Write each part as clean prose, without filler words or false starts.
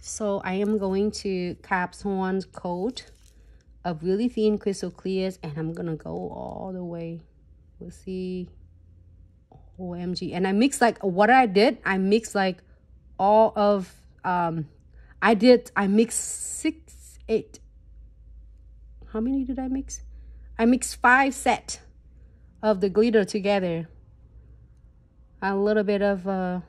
So I am going to caps one coat of really thin crystal clears, and I'm gonna go all the way. We'll see. OMG. And I mixed like what I did, I mixed like all of I mixed 6, 8. How many did I mix? I mixed 5 sets of the glitter together. A little bit of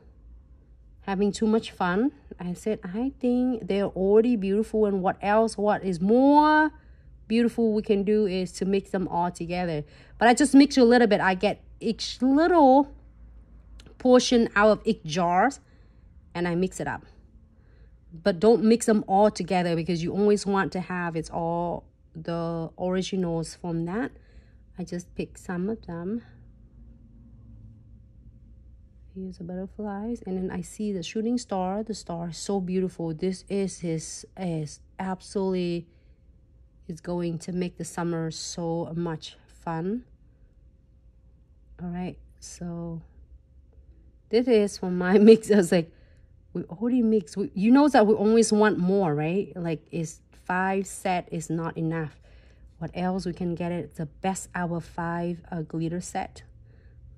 having too much fun. I said, I think they're already beautiful, and what is more beautiful we can do is to mix them all together. But I just mix a little bit. I get each little portion out of each jars and I mix it up. But don't mix them all together, because you always want to have it's all the originals from that. I just pick some of them. Here's the butterflies, and then I see the shooting star. The star is so beautiful. This is absolutely, it's going to make the summer so much fun. All right, so this is for my mix. I was like, we already mixed. You know that we always want more, right? Like, it's 5 set is not enough. What else we can get? It the best out of 5 glitter set.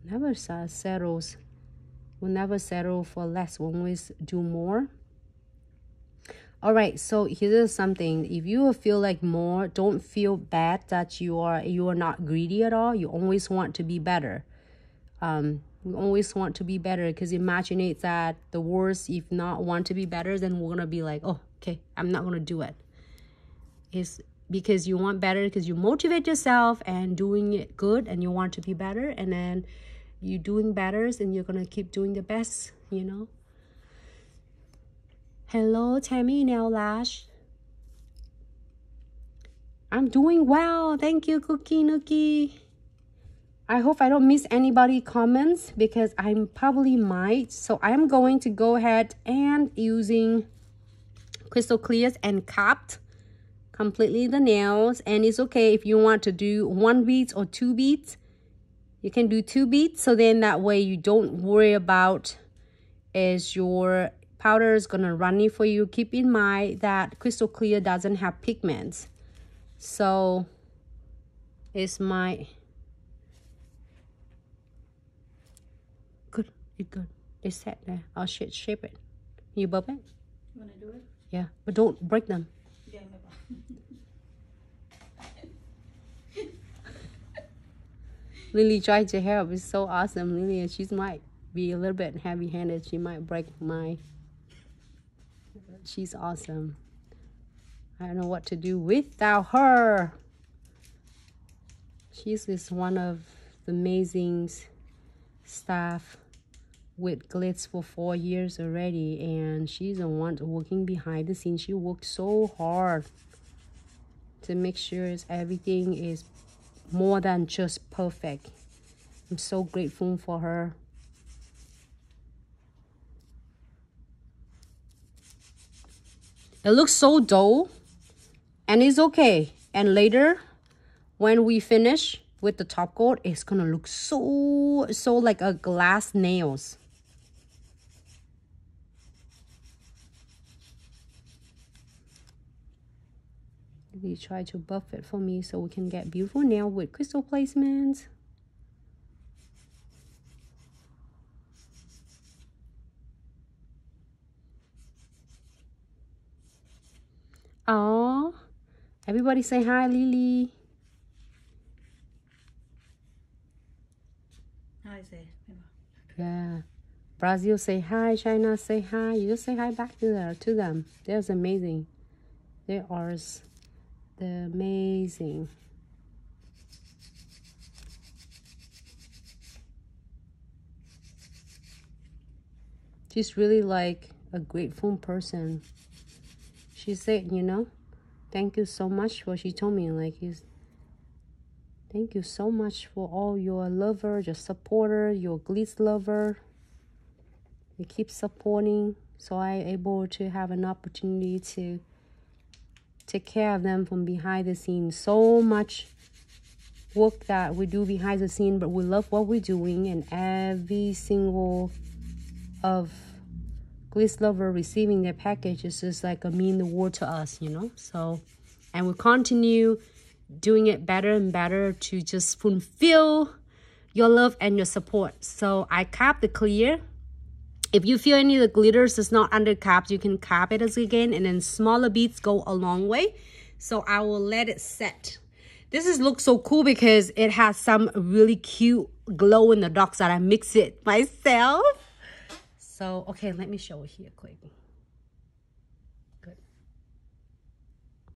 Never settles. We'll never settle for less. We'll always do more. All right, so here's something. If you feel like more, don't feel bad that you are not greedy at all. You always want to be better. We always want to be better, because imagine it that the worst, if not want to be better, then we're gonna be like, oh, okay, I'm not gonna do it. It's because you want better, because you motivate yourself and doing it good, and you want to be better, and then you doing better, and you're gonna keep doing the best, you know. Hello, Tammy Nail Lash. I'm doing well, thank you, Cookie Nookie. I hope I don't miss anybody comments, because I probably might. So I'm going to go ahead and using crystal clears and capped completely the nails. And it's okay if you want to do 1 bead or 2 beads. You can do 2 beads, so then that way you don't worry about is your powder is gonna run it for you. Keep in mind that crystal clear doesn't have pigments, so it's my good. It's set there. I'll shape it. You bump it? You wanna do it? Yeah, but don't break them. Yeah, Lily tried to help. It's so awesome. Lily, she might be a little bit heavy-handed. She might break my... She's awesome. I don't know what to do without her. She's just one of the amazing staff with Glitz for 4 years already, and she's the one working behind the scenes. She works so hard to make sure everything is more than just perfect. I'm so grateful for her. It looks so dull, and it's okay. And later, when we finish with the top coat, it's gonna look so like a glass nails. You try to buff it for me so we can get beautiful nail with crystal placements. Oh, everybody say hi, Lily. Hi, say. Yeah. Brazil say hi, China say hi. You just say hi back to them. They're amazing. They are amazing. She's really like a grateful person. She said, you know, thank you so much for, she told me, like, thank you so much for all your lover, your supporter, your Glitz lover. You keep supporting, so I'm able to have an opportunity to take care of them from behind the scenes. So much work that we do behind the scene, but we love what we're doing, and every single of Glitz lover receiving their package is just like a mean the world to us, you know. So, and we'll continue doing it better and better to just fulfill your love and your support. So I cap the clear. If you feel any of the glitters is not under caps, you can cap it as again, and then smaller beads go a long way. So I will let it set. This looks so cool because it has some really cute glow in the dark that I mix it myself. So, okay, let me show it here quick.